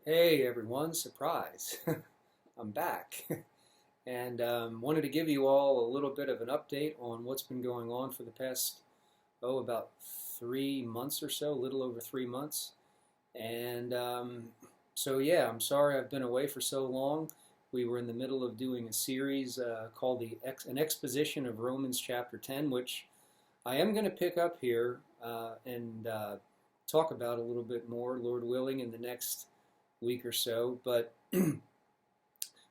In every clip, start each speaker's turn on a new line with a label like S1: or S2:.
S1: Hey everyone, surprise. I'm back and wanted to give you all a little bit of an update on what's been going on for the past, about 3 months or so, a little over 3 months. And yeah, I'm sorry I've been away for so long. We were in the middle of doing a series called an Exposition of Romans chapter 10, which I am going to pick up here and talk about a little bit more, Lord willing, in the next week or so. But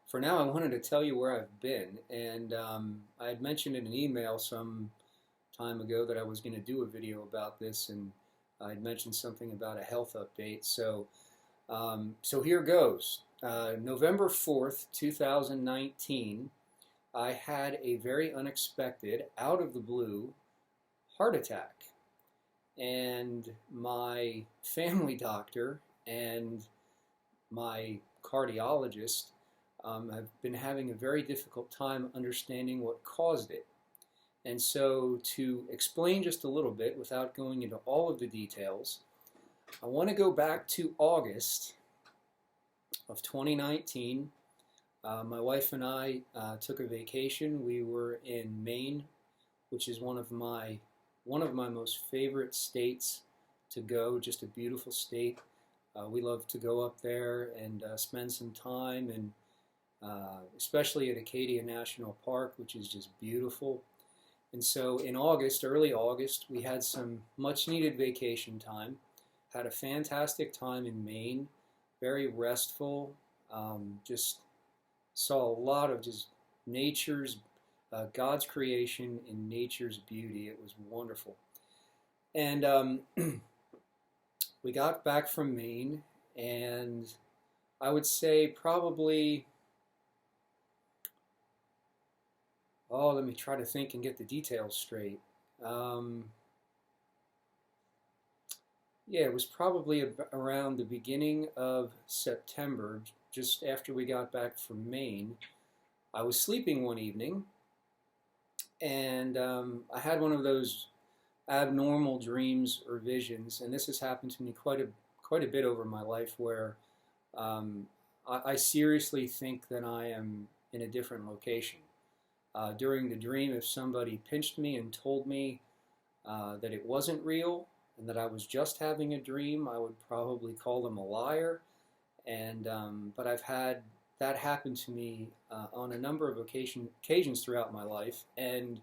S1: for now, I wanted to tell you where I've been. And I had mentioned in an email some time ago that I was going to do a video about this, and I'd mentioned something about a health update. So here goes. November 4th, 2019, I had a very unexpected, out of the blue heart attack. And my family doctor and my cardiologist have been having a very difficult time understanding what caused it. And so, to explain just a little bit without going into all of the details, I want to go back to August of 2019. My wife and I took a vacation. We were in Maine, which is one of my most favorite states to go. Just a beautiful state. We love to go up there and spend some time, and especially at Acadia National Park, which is just beautiful. And so in August, early August, we had some much needed vacation time. Had a fantastic time in Maine, very restful. Just saw a lot of just nature's, God's creation in nature's beauty. It was wonderful. And we got back from Maine, and I would say probably, let me try to think and get the details straight. Um, yeah, it was probably around the beginning of September, just after we got back from Maine. I was sleeping one evening, and I had one of those abnormal dreams or visions, and this has happened to me quite a bit over my life, where I seriously think that I am in a different location. During the dream, if somebody pinched me and told me that it wasn't real and that I was just having a dream, I would probably call them a liar. And but I've had that happen to me on a number of occasions throughout my life, and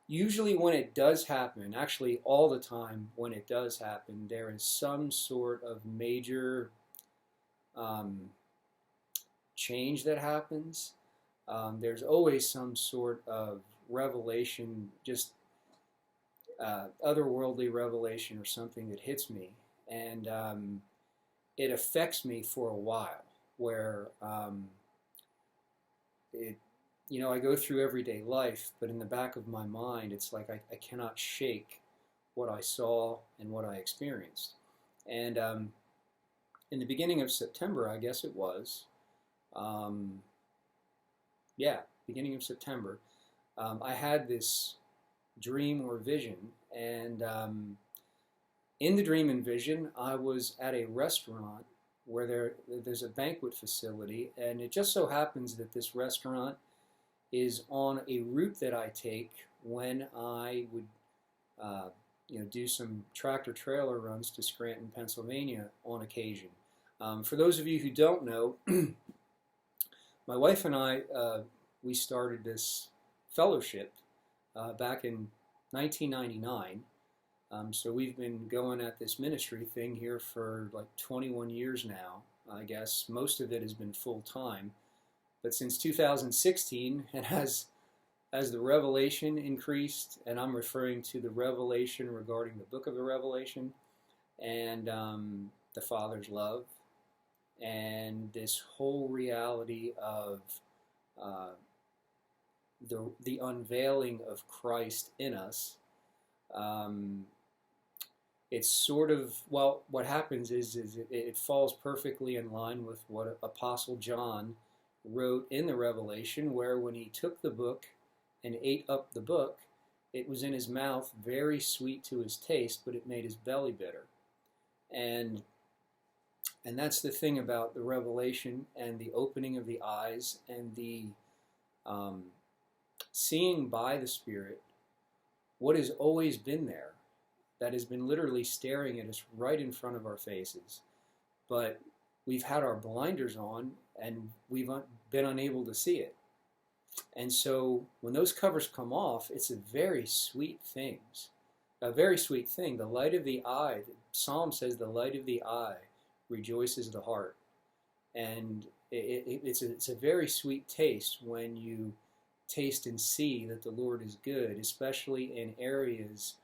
S1: usually when it does happen, actually all the time when it does happen, there is some sort of major um, change that happens. There's always some sort of revelation, just otherworldly revelation or something that hits me, and it affects me for a while. Where it, I go through everyday life, but in the back of my mind, it's like I cannot shake what I saw and what I experienced. And in the beginning of September, I guess it was, um, yeah, beginning of September, I had this dream or vision, and in the dream and vision, I was at a restaurant where there's a banquet facility, and it just so happens that this restaurant is on a route that I take when I would, do some tractor trailer runs to Scranton, Pennsylvania on occasion. For those of you who don't know, my wife and I, we started this fellowship back in 1999. So we've been going at this ministry thing here for like 21 years now. I guess most of it has been full time. But since 2016, and as the revelation increased, and I'm referring to the revelation regarding the book of the Revelation and the Father's love, and this whole reality of uh, the unveiling of Christ in us. Um, it's sort of, well, what happens is it falls perfectly in line with what Apostle John wrote in the Revelation, where when he took the book and ate up the book, it was in his mouth very sweet to his taste, but it made his belly bitter. And And that's the thing about the revelation and the opening of the eyes and the um, seeing by the Spirit what has always been there, that has been literally staring at us right in front of our faces. But we've had our blinders on and we've been unable to see it. And so when those covers come off, it's a very sweet thing. A very sweet thing. The light of the eye, the Psalm says, the light of the eye rejoices the heart. And it's a very sweet taste when you taste and see that the Lord is good, especially in areas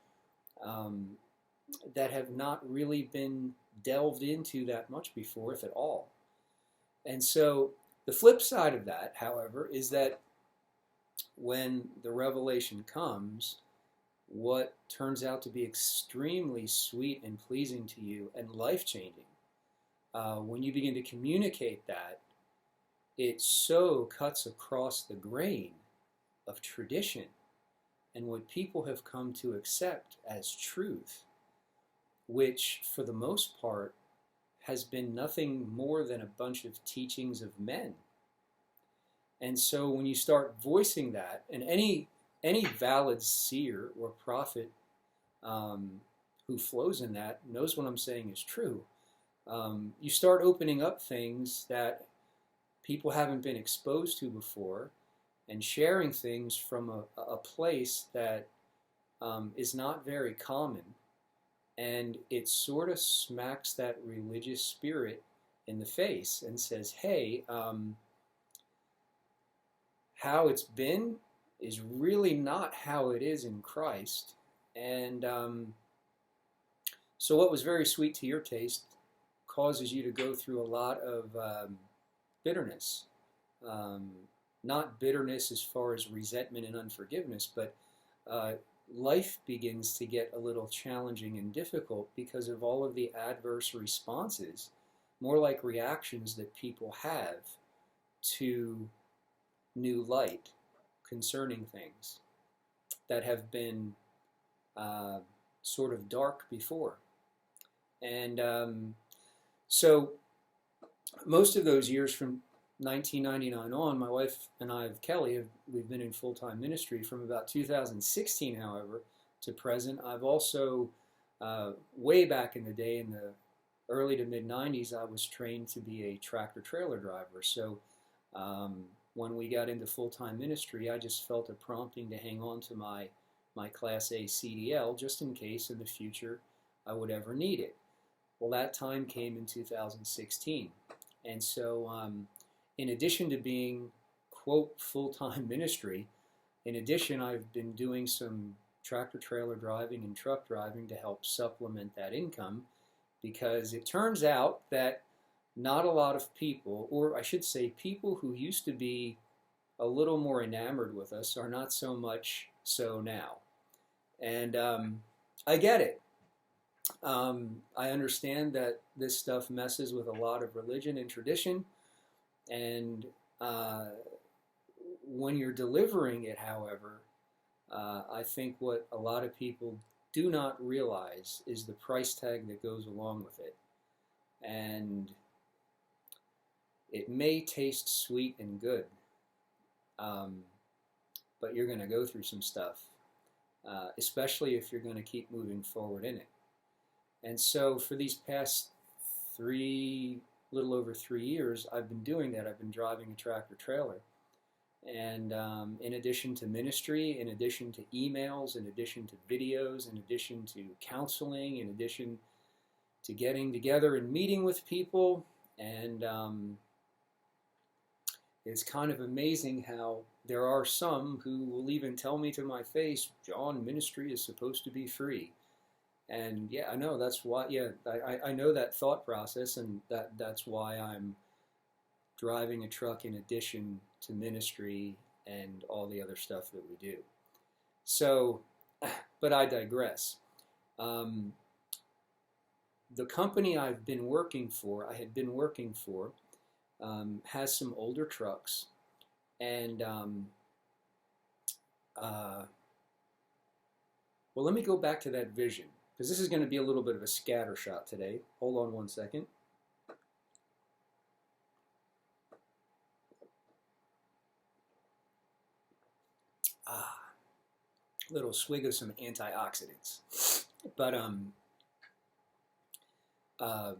S1: that have not really been delved into that much before, if at all. And so the flip side of that, however, is that when the revelation comes, what turns out to be extremely sweet and pleasing to you and life-changing, when you begin to communicate that, it so cuts across the grain of tradition and what people have come to accept as truth, which for the most part has been nothing more than a bunch of teachings of men. And so when you start voicing that, and any valid seer or prophet who flows in that knows what I'm saying is true, you start opening up things that people haven't been exposed to before and sharing things from a place that is not very common. And it sort of smacks that religious spirit in the face and says, hey, how it's been is really not how it is in Christ. And so what was very sweet to your taste causes you to go through a lot of bitterness. Not bitterness as far as resentment and unforgiveness, but life begins to get a little challenging and difficult because of all of the adverse responses, more like reactions that people have to new light concerning things that have been sort of dark before. And so most of those years from 1999 on, my wife and I, Kelly, we've been in full-time ministry from about 2016, however, to present. I've also, way back in the day, in the early to mid-90s, I was trained to be a tractor-trailer driver. So when we got into full-time ministry, I just felt a prompting to hang on to my Class A CDL just in case in the future I would ever need it. Well, that time came in 2016. And so in addition to being, quote, full-time ministry, in addition, I've been doing some tractor-trailer driving and truck driving to help supplement that income, because it turns out that not a lot of people, or I should say people who used to be a little more enamored with us, are not so much so now. And I get it. I understand that this stuff messes with a lot of religion and tradition, and when you're delivering it, however, I think what a lot of people do not realize is the price tag that goes along with it. And it may taste sweet and good, but you're going to go through some stuff, especially if you're going to keep moving forward in it. And so for these past little over 3 years, I've been doing that. I've been driving a tractor trailer. And in addition to ministry, in addition to emails, in addition to videos, in addition to counseling, in addition to getting together and meeting with people, and it's kind of amazing how there are some who will even tell me to my face, John, ministry is supposed to be free. And yeah, I know that's why. Yeah, I know that thought process, and that's why I'm driving a truck in addition to ministry and all the other stuff that we do. So, but I digress. The company I had been working for, has some older trucks, and well, let me go back to that vision, because this is going to be a little bit of a scatter shot today. Hold on one second. little swig of some antioxidants. But uh,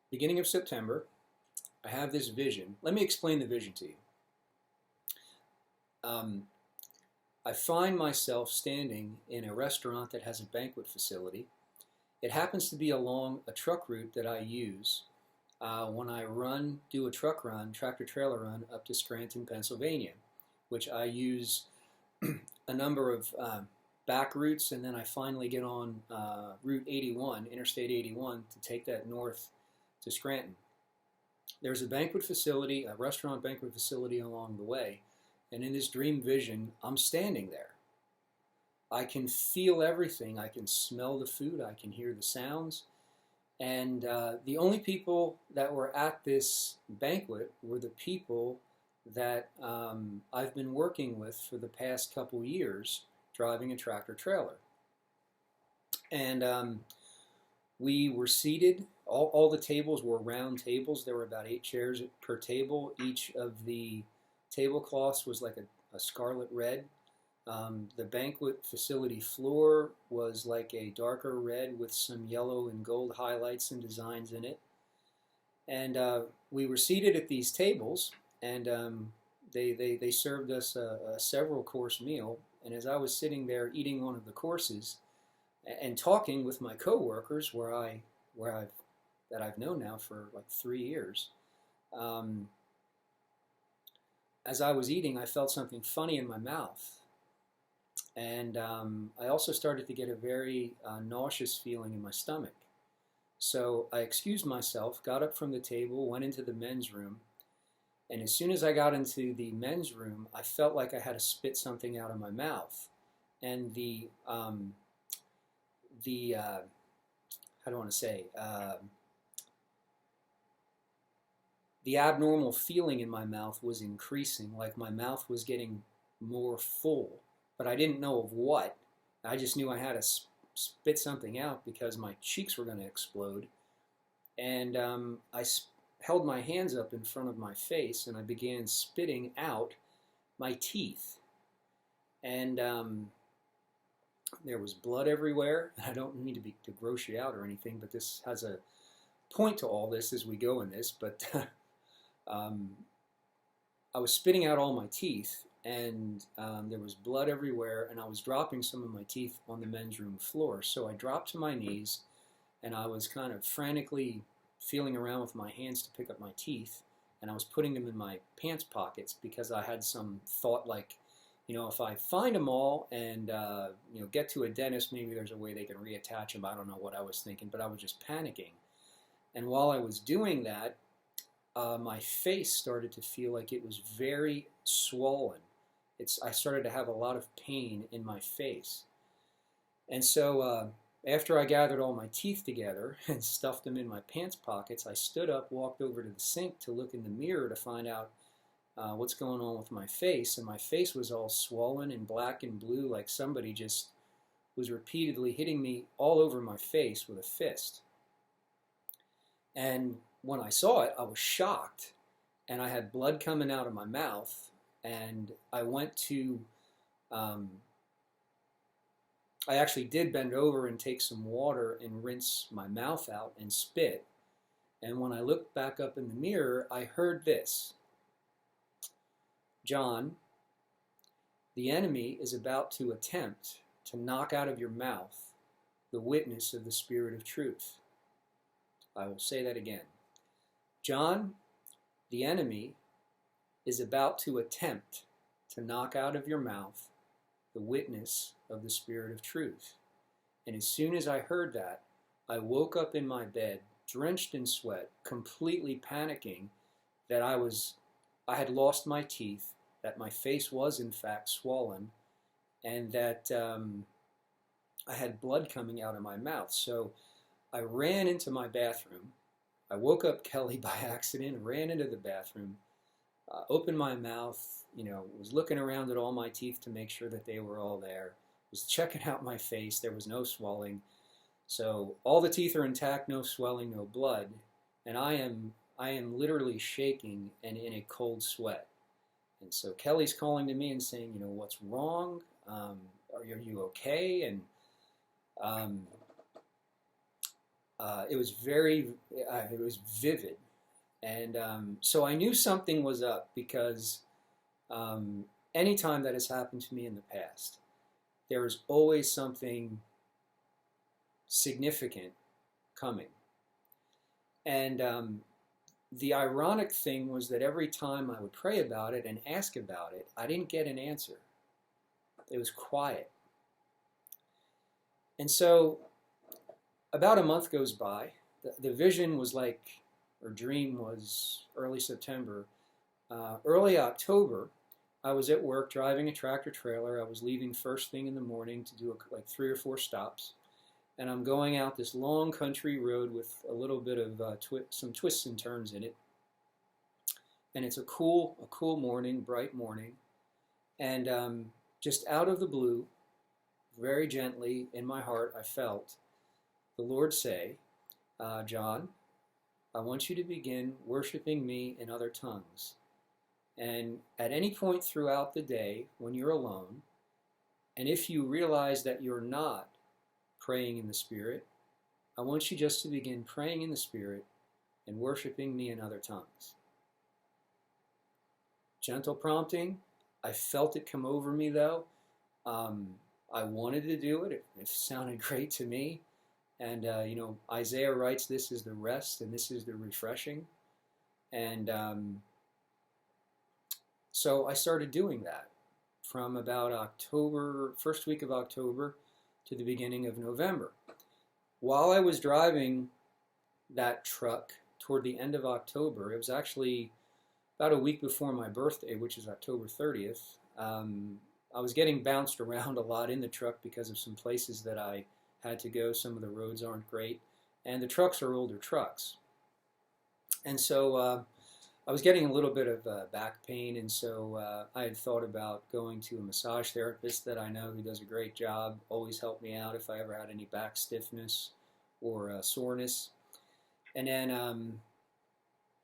S1: beginning of September, I have this vision. Let me explain the vision to you. I find myself standing in a restaurant that has a banquet facility. It happens to be along a truck route that I use when I do a truck run, tractor trailer run up to Scranton, Pennsylvania, which I use a number of back routes, and then I finally get on Route 81, Interstate 81, to take that north to Scranton. There's a banquet facility, a restaurant banquet facility along the way, and in this dream vision, I'm standing there. I can feel everything. I can smell the food. I can hear the sounds. And the only people that were at this banquet were the people that I've been working with for the past couple years, driving a tractor trailer. And we were seated. All the tables were round tables. There were about 8 chairs per table. Each of the tablecloths was like a scarlet red. The banquet facility floor was like a darker red with some yellow and gold highlights and designs in it. And we were seated at these tables, and they served us a several course meal. And as I was sitting there eating one of the courses and talking with my coworkers, that I've known now for like 3 years, as I was eating, I felt something funny in my mouth. And I also started to get a very nauseous feeling in my stomach. So I excused myself, got up from the table, went into the men's room. And as soon as I got into the men's room, I felt like I had to spit something out of my mouth. And how do I want to say, the abnormal feeling in my mouth was increasing, like my mouth was getting more full, but I didn't know of what. I just knew I had to spit something out because my cheeks were going to explode. And I held my hands up in front of my face, and I began spitting out my teeth. And there was blood everywhere. I don't mean to gross you out or anything, but this has a point to all this as we go in this. But I was spitting out all my teeth, and there was blood everywhere, and I was dropping some of my teeth on the men's room floor. So I dropped to my knees, and I was kind of frantically feeling around with my hands to pick up my teeth, and I was putting them in my pants pockets because I had some thought like, if I find them all and get to a dentist, maybe there's a way they can reattach them. I don't know what I was thinking, but I was just panicking. And while I was doing that, my face started to feel like it was very swollen. I started to have a lot of pain in my face. And so after I gathered all my teeth together and stuffed them in my pants pockets, I stood up, walked over to the sink to look in the mirror to find out what's going on with my face. And my face was all swollen and black and blue, like somebody just was repeatedly hitting me all over my face with a fist. And when I saw it, I was shocked, and I had blood coming out of my mouth, and I went to, I actually did bend over and take some water and rinse my mouth out and spit, and when I looked back up in the mirror, I heard this: John, the enemy is about to attempt to knock out of your mouth the witness of the Spirit of truth. I will say that again. John, the enemy is about to attempt to knock out of your mouth the witness of the Spirit of truth. And as soon as I heard that, I woke up in my bed, drenched in sweat, completely panicking that I had lost my teeth, that my face was in fact swollen, and that I had blood coming out of my mouth. So I ran into my bathroom. I woke up Kelly by accident, ran into the bathroom, opened my mouth, was looking around at all my teeth to make sure that they were all there, was checking out my face. There was no swelling. So all the teeth are intact, no swelling, no blood. And I am literally shaking and in a cold sweat. And so Kelly's calling to me and saying, what's wrong? Are you okay? And um, it was vivid. And so I knew something was up because um, anytime that has happened to me in the past, there is always something significant coming. And the ironic thing was that every time I would pray about it and ask about it, I didn't get an answer. It was quiet. And so about a month goes by. The vision was like, or dream was early September. Early October, I was at work driving a tractor trailer. I was leaving first thing in the morning to do like 3 or 4 stops. And I'm going out this long country road with a little bit of some twists and turns in it. And it's a cool morning, bright morning. And just out of the blue, very gently in my heart, I felt the Lord say, John, I want you to begin worshiping me in other tongues. And at any point throughout the day, when you're alone, and if you realize that you're not praying in the Spirit, I want you just to begin praying in the Spirit and worshiping me in other tongues. Gentle prompting. I felt it come over me though. I wanted to do it. It sounded great to me. And, Isaiah writes, this is the rest and this is the refreshing. And so I started doing that from about October, first week of October to the beginning of November. While I was driving that truck toward the end of October, it was actually about a week before my birthday, which is October 30th, I was getting bounced around a lot in the truck because of some places that I had to go. Some of the roads aren't great, and the trucks are older trucks. And so I was getting a little bit of back pain, and so I had thought about going to a massage therapist that I know who does a great job, always helped me out if I ever had any back stiffness or soreness. And then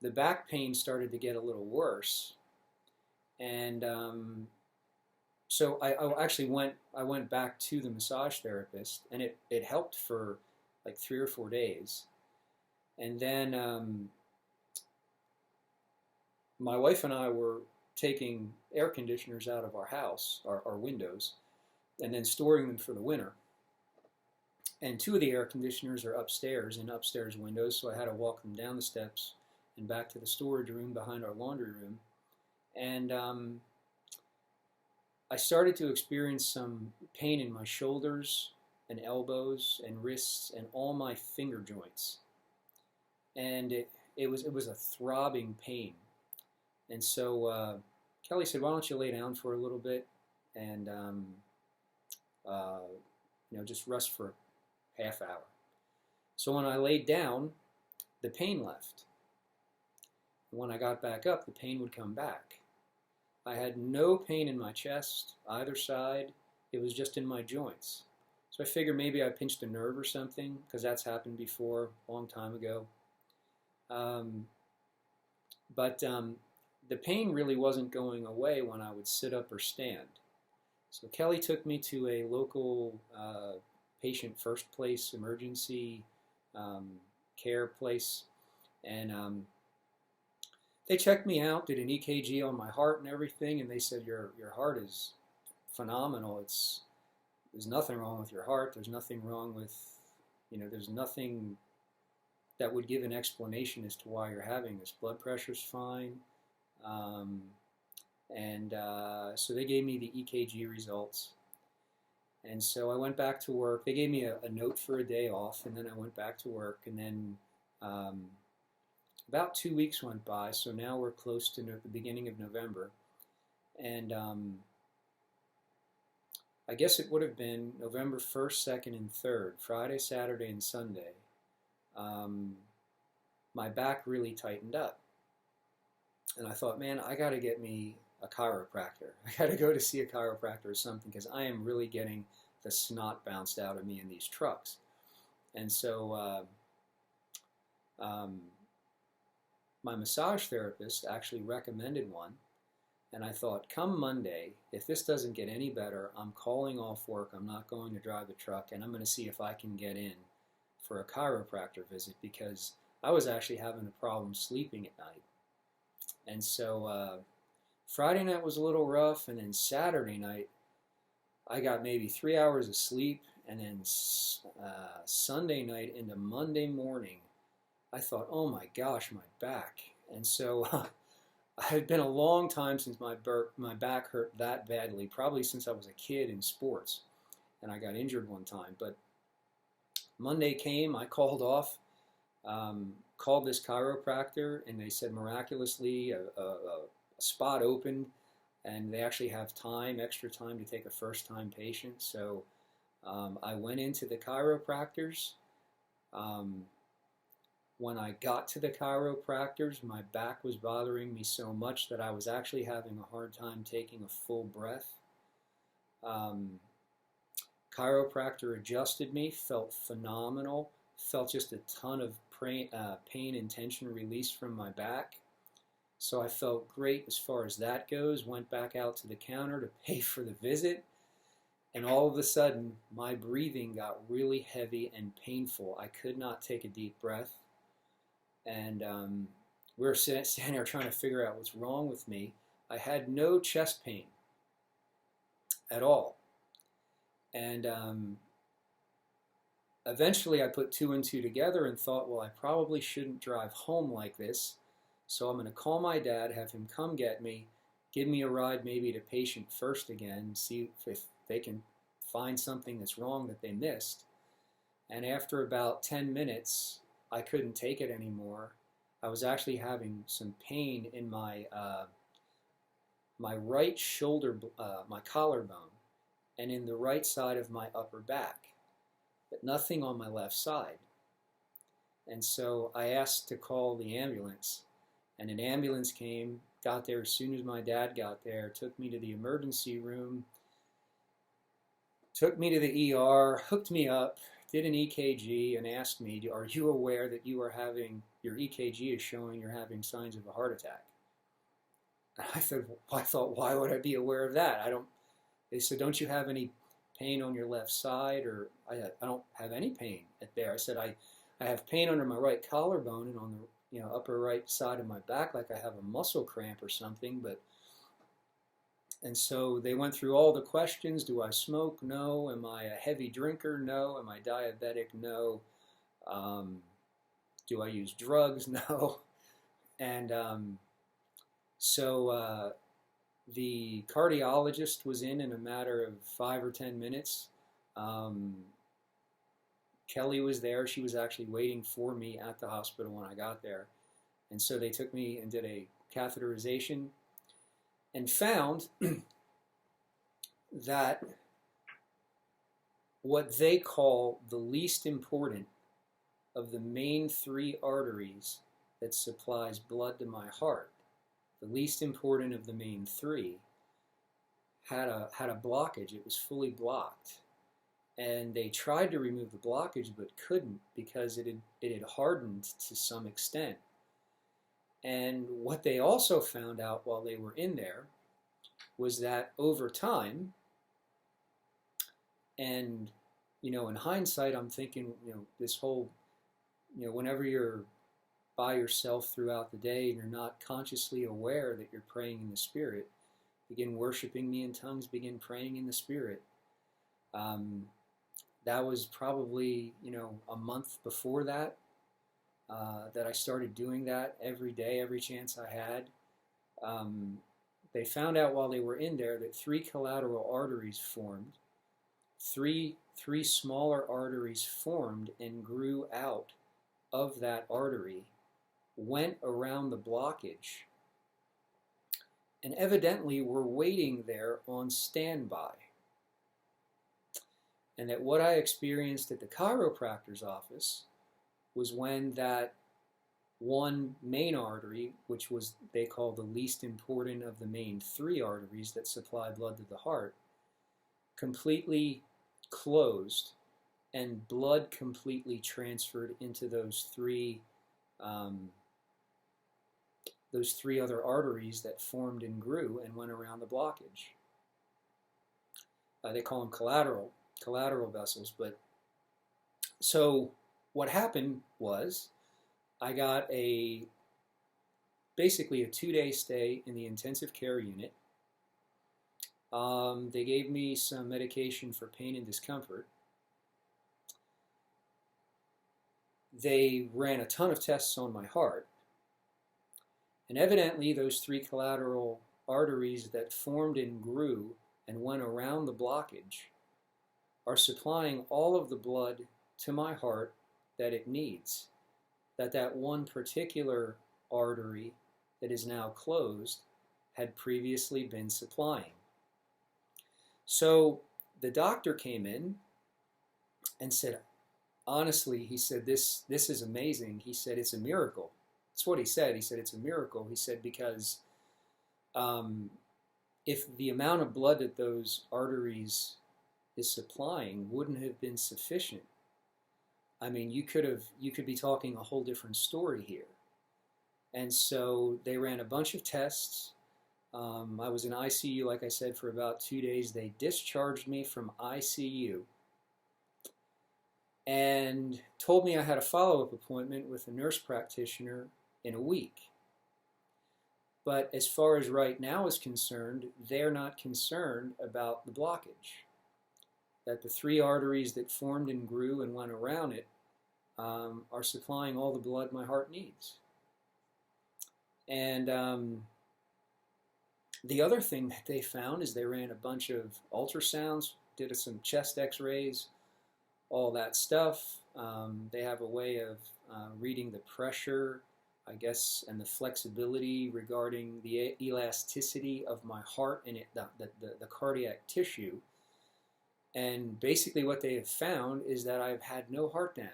S1: the back pain started to get a little worse, and so I actually went back to the massage therapist, and it helped for like 3 or 4 days. And then my wife and I were taking air conditioners out of our house, our windows, and then storing them for the winter. And 2 of the air conditioners are upstairs in upstairs windows, so I had to walk them down the steps and back to the storage room behind our laundry room. And I started to experience some pain in my shoulders and elbows and wrists and all my finger joints. And it was a throbbing pain. And so Kelly said, why don't you lay down for a little bit and just rest for a half hour. So when I laid down, the pain left. And when I got back up, the pain would come back. I had no pain in my chest, either side. It was just in my joints. So I figured maybe I pinched a nerve or something, because that's happened before, a long time ago. But the pain really wasn't going away when I would sit up or stand. So Kelly took me to a local patient first place emergency care place, and they checked me out, did an EKG on my heart and everything, and they said, your heart is phenomenal. There's nothing wrong with your heart. There's nothing wrong with, there's nothing that would give an explanation as to why you're having this. Blood pressure's fine. So they gave me the EKG results. And so I went back to work. They gave me a note for a day off, and then I went back to work, and then about 2 weeks went by, so now we're close to the beginning of November. And I guess it would have been November 1st, 2nd, and 3rd, Friday, Saturday, and Sunday. My back really tightened up. And I thought, man, I got to get me a chiropractor. I got to go to see a chiropractor or something, because I am really getting the snot bounced out of me in these trucks. And so my massage therapist actually recommended one, And I thought, come Monday, if this doesn't get any better, I'm calling off work. I'm not going to drive the truck, and I'm going to see if I can get in for a chiropractor visit, because I was actually having a problem sleeping at night. And so Friday night was a little rough, and then Saturday night I got maybe 3 hours of sleep, and then Sunday night into Monday morning I thought, oh my gosh, my back. And so it had been a long time since my back hurt that badly, probably since I was a kid in sports, and I got injured one time. But Monday came, I called off, called this chiropractor, and they said miraculously a spot opened, and they actually have extra time to take a first-time patient. So I went into the chiropractors. When I got to the chiropractors, my back was bothering me so much that I was actually having a hard time taking a full breath. Chiropractor adjusted me, felt phenomenal, felt just a ton of pain and tension released from my back. So I felt great as far as that goes. Went back out to the counter to pay for the visit, and all of a sudden my breathing got really heavy and painful. I could not take a deep breath, and we were standing there trying to figure out what's wrong with me. I had no chest pain at all. And eventually I put two and two together and thought, well, I probably shouldn't drive home like this. So I'm going to call my dad, have him come get me, give me a ride maybe to patient first again, see if they can find something that's wrong that they missed. And after about 10 minutes, I couldn't take it anymore. I was actually having some pain in my right shoulder, my collarbone, and in the right side of my upper back, but nothing on my left side. And so I asked to call the ambulance, and an ambulance came, got there as soon as my dad got there, took me to the emergency room, took me to the ER, hooked me up, did an EKG, and asked me, are you aware that you are having, your EKG is showing you're having signs of a heart attack? And I thought, why would I be aware of that? They said, don't you have any pain on your left side? Or I don't have any pain there. I said, I have pain under my right collarbone and on the upper right side of my back, like I have a muscle cramp or something. And so they went through all the questions. Do I smoke? No. Am I a heavy drinker? No. Am I diabetic? No. Do I use drugs? No. And so the cardiologist was in a matter of 5 or 10 minutes. Kelly was there. She was actually waiting for me at the hospital when I got there. And so they took me and did a catheterization and found that what they call the least important of the main 3 arteries that supplies blood to my heart, the least important of the main 3, had a blockage. It was fully blocked. And they tried to remove the blockage but couldn't, because it had hardened to some extent. And what they also found out while they were in there was that over time, and in hindsight I'm thinking, this whole, whenever you're by yourself throughout the day and you're not consciously aware that you're praying in the Spirit, begin worshiping me in tongues, begin praying in the Spirit. That was probably, a month before that I started doing that every day, every chance I had. They found out while they were in there that 3 collateral arteries formed. Three smaller arteries formed and grew out of that artery, went around the blockage, and evidently were waiting there on standby. And that what I experienced at the chiropractor's office was when that one main artery, which was they call the least important of the main 3 arteries that supply blood to the heart, completely closed and blood completely transferred into those 3 those three other arteries that formed and grew and went around the blockage. They call them collateral vessels. But so what happened was I got basically a 2-day stay in the intensive care unit. They gave me some medication for pain and discomfort. They ran a ton of tests on my heart. And evidently those three collateral arteries that formed and grew and went around the blockage are supplying all of the blood to my heart that it needs. That one particular artery that is now closed had previously been supplying. So the doctor came in and said, honestly, he said, this is amazing. He said, it's a miracle. That's what he said. He said, it's a miracle. He said, because if the amount of blood that those arteries is supplying wouldn't have been sufficient, I mean, you could be talking a whole different story here. And so they ran a bunch of tests. I was in ICU, like I said, for about 2 days. They discharged me from ICU and told me I had a follow-up appointment with a nurse practitioner in a week. But as far as right now is concerned, they're not concerned about the blockage. That the three arteries that formed and grew and went around it are supplying all the blood my heart needs. And the other thing that they found is they ran a bunch of ultrasounds, did some chest x-rays, all that stuff. They have a way of reading the pressure, I guess, and the flexibility regarding the elasticity of my heart and the cardiac tissue. And basically what they have found is that I've had no heart damage.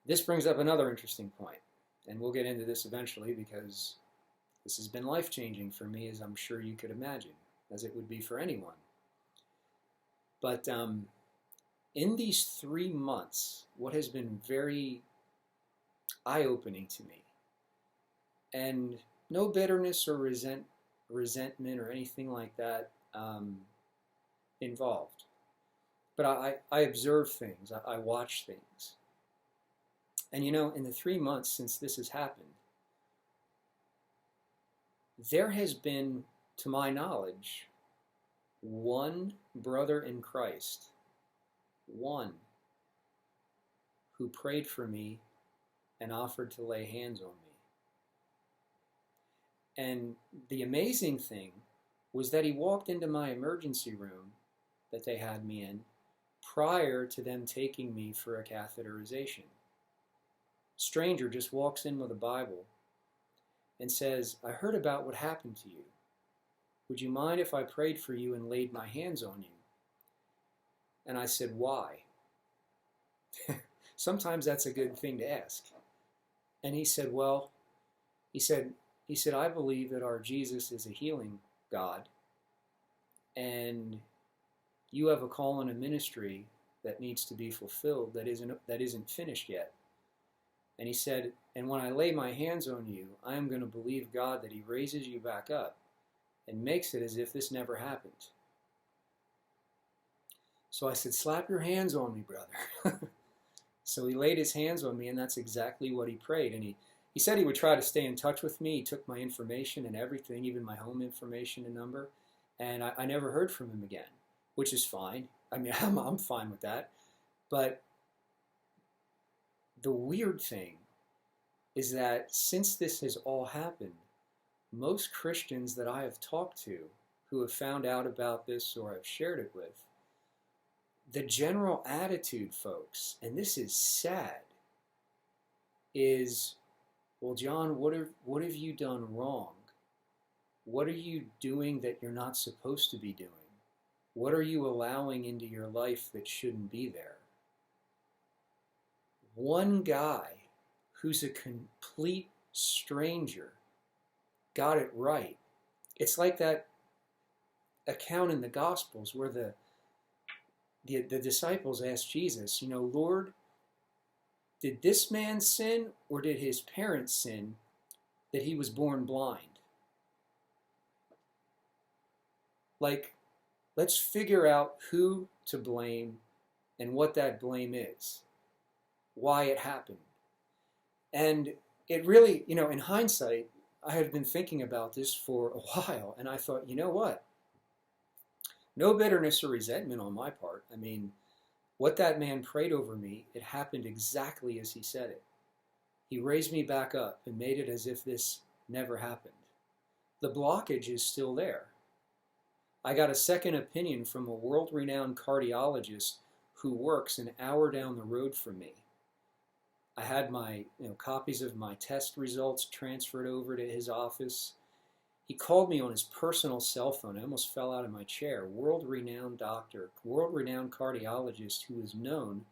S1: This brings up another interesting point, and we'll get into this eventually because this has been life-changing for me, as I'm sure you could imagine, as it would be for anyone. But in these 3 months, what has been very eye-opening to me, and no bitterness or resentment or anything like that involved, but I observe things, I watch things. And you know, in the 3 months since this has happened, there has been, to my knowledge, one brother in Christ, one, who prayed for me and offered to lay hands on me. And the amazing thing was that he walked into my emergency room that they had me in prior to them taking me for a catheterization. Stranger just walks in with a Bible and says, I heard about what happened to you. Would you mind if I prayed for you and laid my hands on you? And I said, why? Sometimes that's a good thing to ask. And he said, well, he said, I believe that our Jesus is a healing God, and you have a call in a ministry that needs to be fulfilled that isn't finished yet. And he said, and when I lay my hands on you, I am going to believe God that he raises you back up and makes it as if this never happened. So I said, slap your hands on me, brother. So he laid his hands on me, and that's exactly what he prayed. And he said he would try to stay in touch with me. He took my information and everything, even my home information and number, and I never heard from him again, which is fine. I mean, I'm fine with that. But the weird thing is that since this has all happened, most Christians that I have talked to who have found out about this or I've shared it with, the general attitude, folks, and this is sad, is, well, John, what have you done wrong? What are you doing that you're not supposed to be doing? What are you allowing into your life that shouldn't be there? One guy who's a complete stranger got it right. It's like that account in the Gospels where the disciples asked Jesus, Lord, did this man sin or did his parents sin that he was born blind? Like, let's figure out who to blame and what that blame is, why it happened. And it really, in hindsight, I had been thinking about this for a while, and I thought, you know what? No bitterness or resentment on my part. I mean, what that man prayed over me, it happened exactly as he said it. He raised me back up and made it as if this never happened. The blockage is still there. I got a second opinion from a world-renowned cardiologist who works an hour down the road from me. I had my copies of my test results transferred over to his office. He called me on his personal cell phone. I almost fell out of my chair. World-renowned doctor, world-renowned cardiologist who is known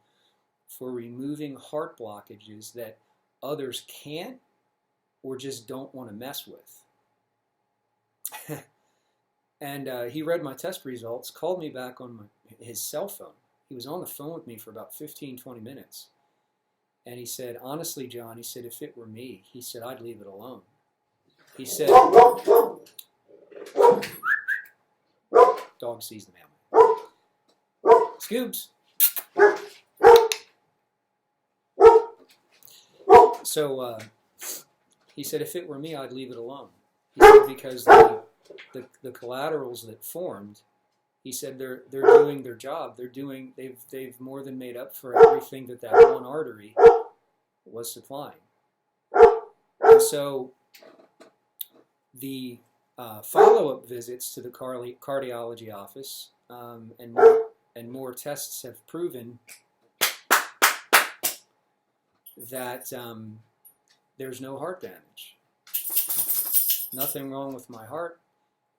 S1: for removing heart blockages that others can't or just don't want to mess with. And he read my test results, called me back on his cell phone. He was on the phone with me for about 15, 20 minutes. And he said, honestly, John, he said, if it were me, he said, I'd leave it alone. He said, dog sees the mailman. Scoobs. So he said, if it were me, I'd leave it alone. He said, because the collaterals that formed, he said they're doing their job. They've more than made up for everything that one artery was supplying. And so the follow-up visits to the cardiology office and more tests have proven that there's no heart damage. Nothing wrong with my heart.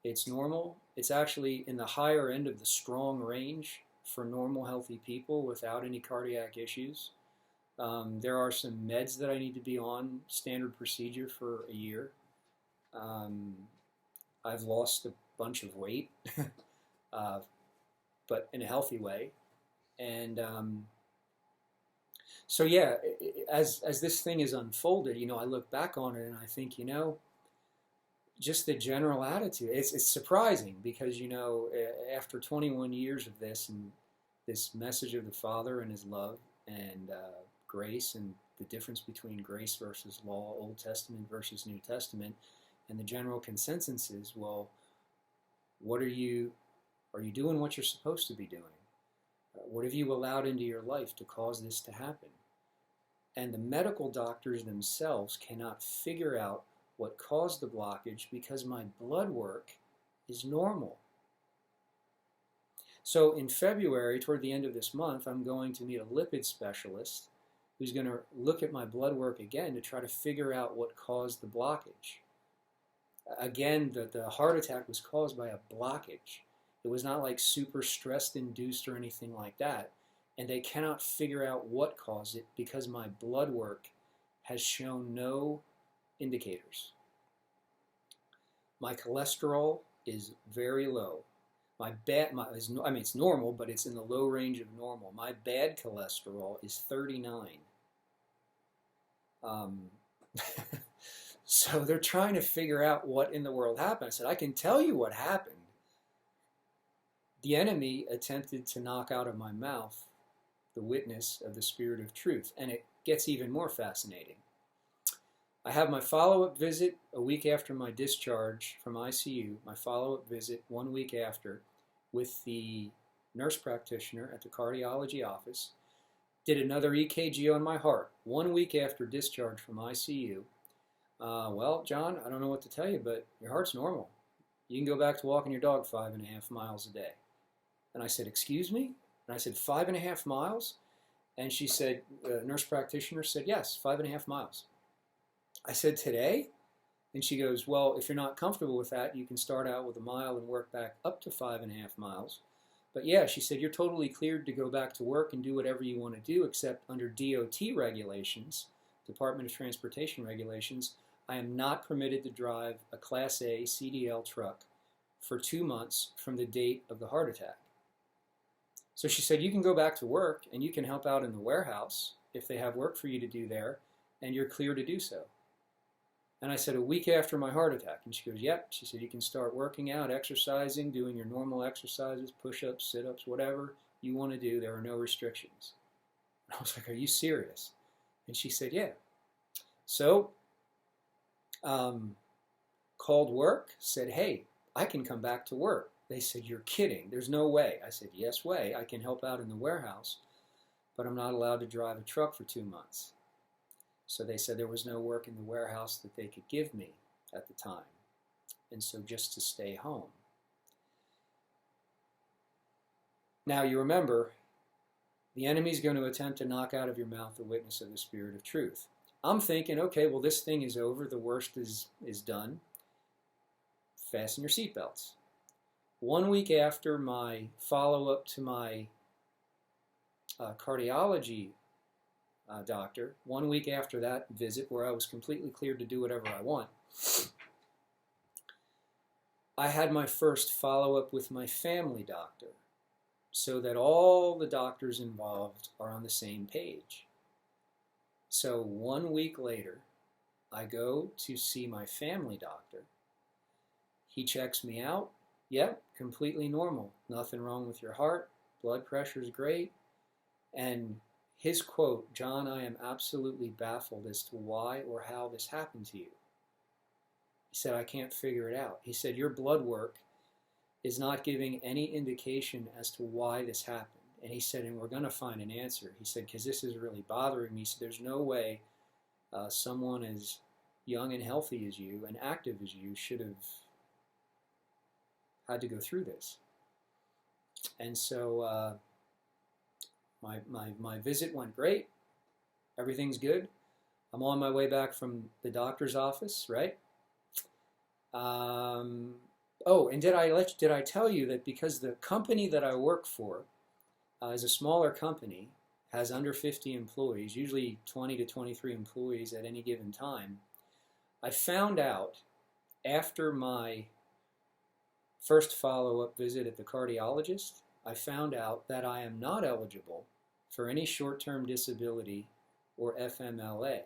S1: It's normal. It's actually in the higher end of the strong range for normal, healthy people without any cardiac issues. There are some meds that I need to be on, standard procedure for a year. I've lost a bunch of weight, but in a healthy way. And so yeah, as this thing is unfolded, I look back on it and I think, just the general attitude. It's surprising because, after 21 years of this and this message of the Father and His love and grace and the difference between grace versus law, Old Testament versus New Testament, and the general consensus is, well, are you doing what you're supposed to be doing? What have you allowed into your life to cause this to happen? And the medical doctors themselves cannot figure out what caused the blockage because my blood work is normal. So in February, toward the end of this month, I'm going to meet a lipid specialist who's going to look at my blood work again to try to figure out what caused the blockage. Again, the heart attack was caused by a blockage. It was not like super stress-induced or anything like that. And they cannot figure out what caused it because my blood work has shown no indicators. My cholesterol is very low. It's normal, but it's in the low range of normal. My bad cholesterol is 39. So they're trying to figure out what in the world happened. I said, I can tell you what happened. The enemy attempted to knock out of my mouth the witness of the Spirit of truth. And it gets even more fascinating. I have my follow-up visit a week after my discharge from ICU, my follow-up visit 1 week after with the nurse practitioner at the cardiology office. Did another EKG on my heart 1 week after discharge from ICU. Well, John, I don't know what to tell you, but your heart's normal. You can go back to walking your dog 5.5 miles a day. And I said, excuse me? And I said, 5.5 miles? And she said, nurse practitioner said, yes, 5.5 miles. I said, today? And she goes, well, if you're not comfortable with that, you can start out with 1 mile and work back up to 5.5 miles. But yeah, she said, you're totally cleared to go back to work and do whatever you want to do, except under DOT regulations, Department of Transportation regulations, I am not permitted to drive a Class A CDL truck for 2 months from the date of the heart attack. So she said, you can go back to work and you can help out in the warehouse, if they have work for you to do there, and you're clear to do so. And I said, a week after my heart attack. And she goes, yep. She said, you can start working out, exercising, doing your normal exercises, push-ups, sit-ups, whatever you want to do. There are no restrictions. And I was like, are you serious? And she said, yeah. So, called work, said, hey, I can come back to work. They said, you're kidding. There's no way. I said, yes way. I can help out in the warehouse, but I'm not allowed to drive a truck for 2 months. So they said there was no work in the warehouse that they could give me at the time. And so just to stay home. Now you remember, the enemy's going to attempt to knock out of your mouth the witness of the Spirit of truth. I'm thinking, okay, well, this thing is over. The worst is done. Fasten your seatbelts. 1 week after my follow-up to my cardiology doctor, 1 week after that visit where I was completely cleared to do whatever I want, I had my first follow-up with my family doctor so that all the doctors involved are on the same page. So 1 week later, I go to see my family doctor. He checks me out. Yep, completely normal. Nothing wrong with your heart. Blood pressure is great. And his quote, John, I am absolutely baffled as to why or how this happened to you. He said, I can't figure it out. He said, your blood work is not giving any indication as to why this happened. And he said, and we're going to find an answer. He said, because this is really bothering me. He said, there's no way someone as young and healthy as you and active as you should have had to go through this. And so my visit went great. Everything's good. I'm on my way back from the doctor's office, right? Oh, and did I tell you that because the company that I work for is a smaller company, has under 50 employees, usually 20 to 23 employees at any given time, I found out after my first follow-up visit at the cardiologist, I found out that I am not eligible for any short-term disability or FMLA.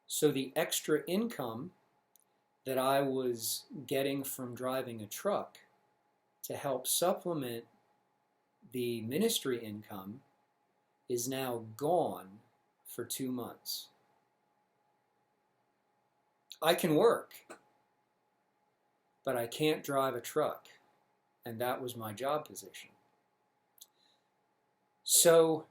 S1: So the extra income that I was getting from driving a truck to help supplement the ministry income is now gone for 2 months. I can work, but I can't drive a truck, and that was my job position. So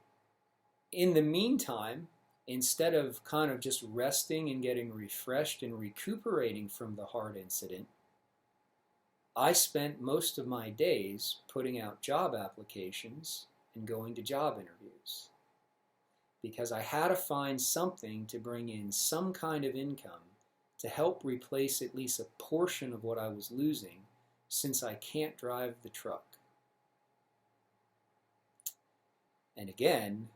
S1: in the meantime, instead of kind of just resting and getting refreshed and recuperating from the heart incident, I spent most of my days putting out job applications and going to job interviews because I had to find something to bring in some kind of income to help replace at least a portion of what I was losing since I can't drive the truck. And again,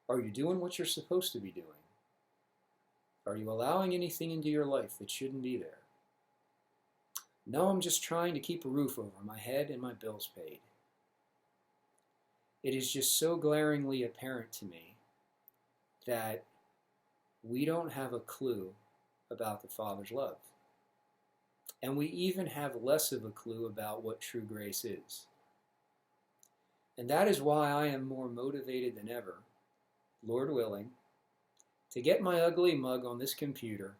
S1: are you doing what you're supposed to be doing? Are you allowing anything into your life that shouldn't be there? No, I'm just trying to keep a roof over my head and my bills paid. It is just so glaringly apparent to me that we don't have a clue about the Father's love. And we even have less of a clue about what true grace is. And that is why I am more motivated than ever, Lord willing, to get my ugly mug on this computer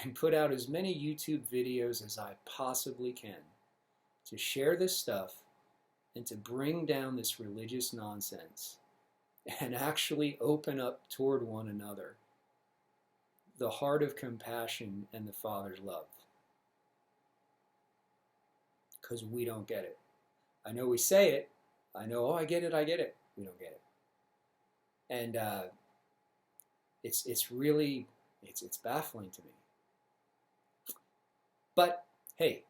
S1: and put out as many YouTube videos as I possibly can to share this stuff and to bring down this religious nonsense and actually open up toward one another the heart of compassion and the Father's love. Because we don't get it. I know we say it. I know, oh, I get it. We don't get it. And it's really baffling to me. But hey,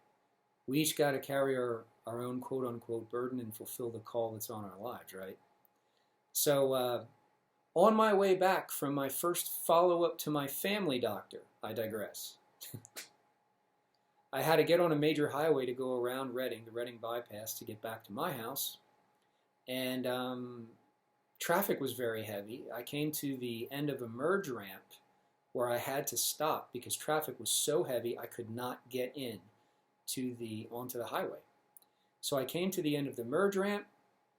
S1: we each got to carry our own quote-unquote burden and fulfill the call that's on our lives, right? So on my way back from my first follow-up to my family doctor, I digress. I had to get on a major highway to go around Reading, the Reading bypass, to get back to my house. And traffic was very heavy. I came to the end of a merge ramp where I had to stop because traffic was so heavy I could not get in onto the highway. So I came to the end of the merge ramp,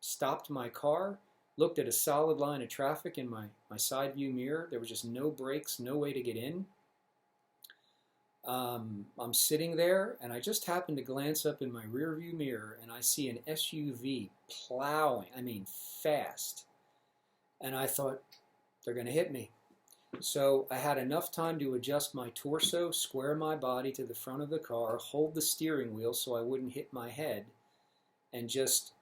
S1: stopped my car, looked at a solid line of traffic in my side view mirror. There was just no brakes, no way to get in. I'm sitting there, and I just happened to glance up in my rear view mirror, and I see an SUV plowing, I mean fast. And I thought, they're going to hit me. So I had enough time to adjust my torso, square my body to the front of the car, hold the steering wheel so I wouldn't hit my head, and just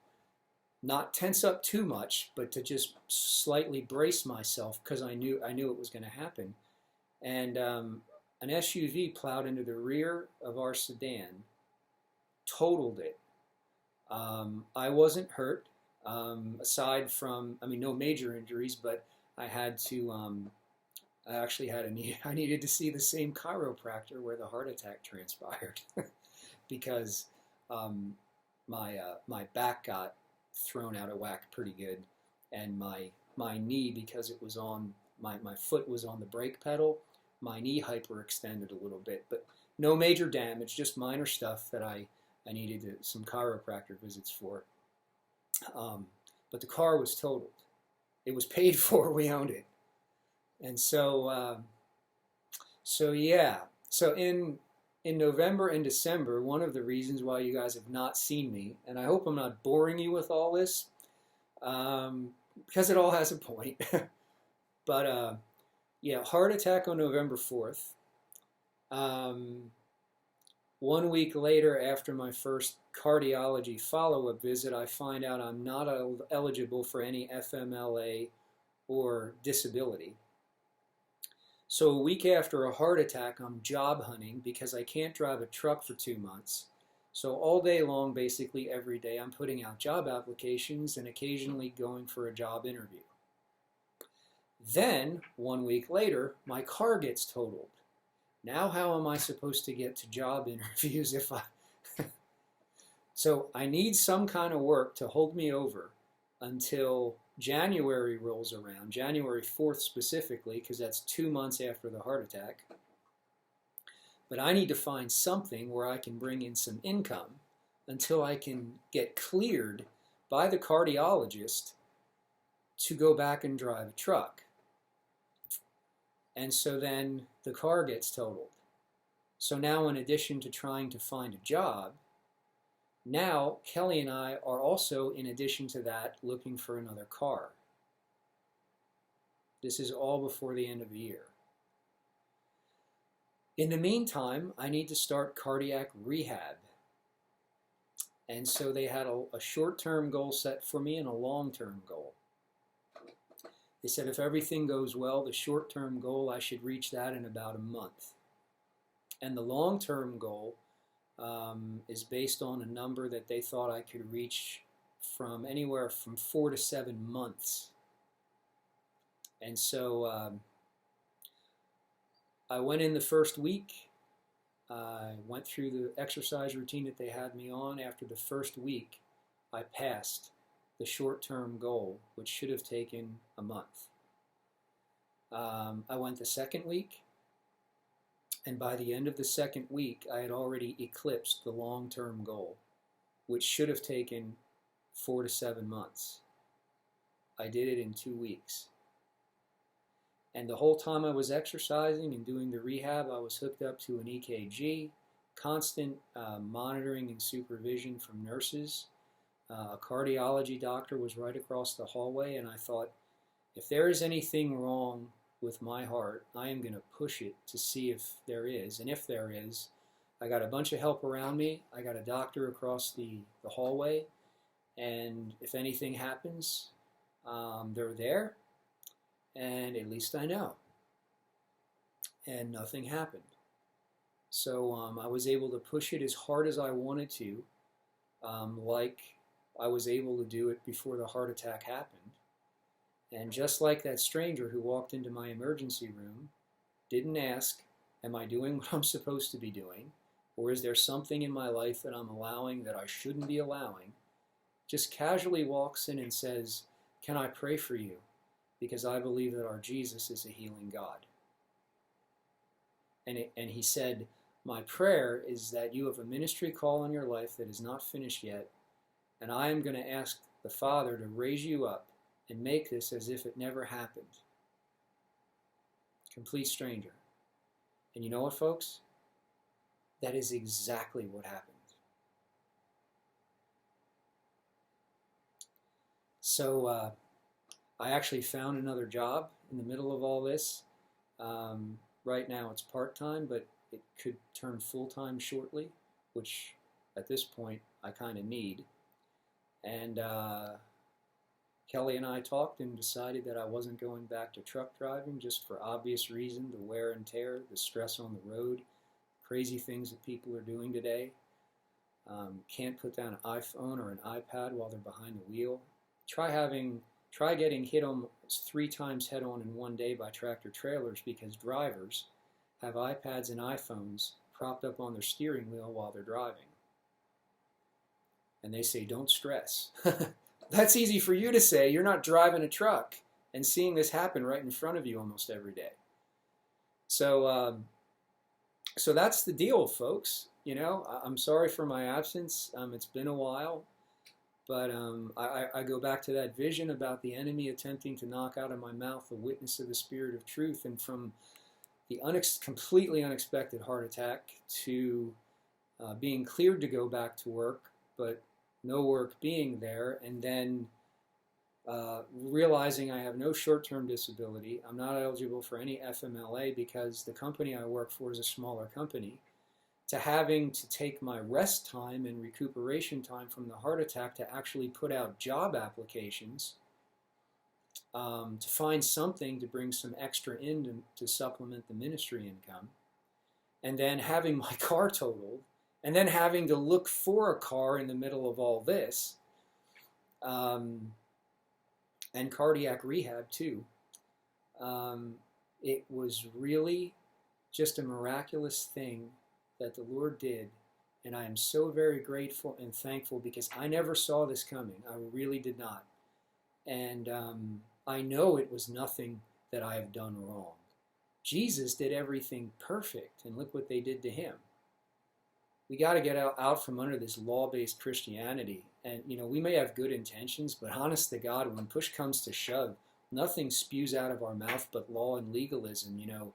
S1: not tense up too much, but to just slightly brace myself because I knew it was going to happen. And an SUV plowed into the rear of our sedan, totaled it. I wasn't hurt, aside from, I mean, no major injuries, but I had to, I actually had I needed to see the same chiropractor where the heart attack transpired because my back got thrown out of whack pretty good, and my knee, because it was on, my foot was on the brake pedal, my knee hyperextended a little bit, but no major damage, just minor stuff that I needed some chiropractor visits for. But the car was totaled. It was paid for. We owned it. And so yeah. So in November and December, one of the reasons why you guys have not seen me, and I hope I'm not boring you with all this, because it all has a point. But yeah, heart attack on November 4th. 1 week later, after my first cardiology follow-up visit, I find out I'm not eligible for any FMLA or disability. So a week after a heart attack, I'm job hunting because I can't drive a truck for 2 months. So all day long, basically every day, I'm putting out job applications and occasionally going for a job interview. Then, 1 week later, my car gets totaled. Now how am I supposed to get to job interviews if I... So I need some kind of work to hold me over until January rolls around, January 4th specifically, because that's 2 months after the heart attack. But I need to find something where I can bring in some income until I can get cleared by the cardiologist to go back and drive a truck. And so then the car gets totaled. So now, in addition to trying to find a job, now Kelly and I are also, in addition to that, looking for another car. This is all before the end of the year. In the meantime, I need to start cardiac rehab. And so they had a short-term goal set for me and a long-term goal. They said if everything goes well, the short-term goal, I should reach that in about a month. And the long-term goal is based on a number that they thought I could reach from anywhere from 4 to 7 months. And so I went in the first week. I went through the exercise routine that they had me on. After the first week, I passed the short-term goal, which should have taken a month. I went the second week, and by the end of the second week, I had already eclipsed the long-term goal, which should have taken 4 to 7 months. I did it in 2 weeks. And the whole time I was exercising and doing the rehab, I was hooked up to an EKG, constant monitoring and supervision from nurses. A cardiology doctor was right across the hallway, and I thought, if there is anything wrong with my heart, I am going to push it to see if there is. And if there is, I got a bunch of help around me. I got a doctor across the hallway. And if anything happens, they're there. And at least I know. And nothing happened. So I was able to push it as hard as I wanted to, like I was able to do it before the heart attack happened. And just like that stranger who walked into my emergency room, didn't ask, am I doing what I'm supposed to be doing? Or is there something in my life that I'm allowing that I shouldn't be allowing? Just casually walks in and says, can I pray for you? Because I believe that our Jesus is a healing God. And he said, my prayer is that you have a ministry call in your life that is not finished yet, and I am going to ask the Father to raise you up and make this as if it never happened. Complete stranger. And you know what, folks? That is exactly what happened. So I actually found another job in the middle of all this. Right now it's part-time, but it could turn full-time shortly, which at this point I kind of need. And Kelly and I talked and decided that I wasn't going back to truck driving, just for obvious reason, the wear and tear, the stress on the road, crazy things that people are doing today. Can't put down an iPhone or an iPad while they're behind the wheel. Try getting hit almost 3 times head-on in one day by tractor trailers because drivers have iPads and iPhones propped up on their steering wheel while they're driving. And they say, don't stress. That's easy for you to say. You're not driving a truck and seeing this happen right in front of you almost every day. So that's the deal, folks. You know, I'm sorry for my absence. It's been a while. But I go back to that vision about the enemy attempting to knock out of my mouth the witness of the Spirit of truth, and from the completely unexpected heart attack to being cleared to go back to work, but no work being there, and then realizing I have no short-term disability. I'm not eligible for any FMLA because the company I work for is a smaller company, to having to take my rest time and recuperation time from the heart attack to actually put out job applications to find something to bring some extra in to supplement the ministry income, and then having my car totaled, and then having to look for a car in the middle of all this, and cardiac rehab too. It was really just a miraculous thing that the Lord did, and I am so very grateful and thankful because I never saw this coming. I really did not. And I know it was nothing that I have done wrong. Jesus did everything perfect, and look what they did to him. We got to get out from under this law-based Christianity. And, you know, we may have good intentions, but honest to God, when push comes to shove, nothing spews out of our mouth but law and legalism. You know,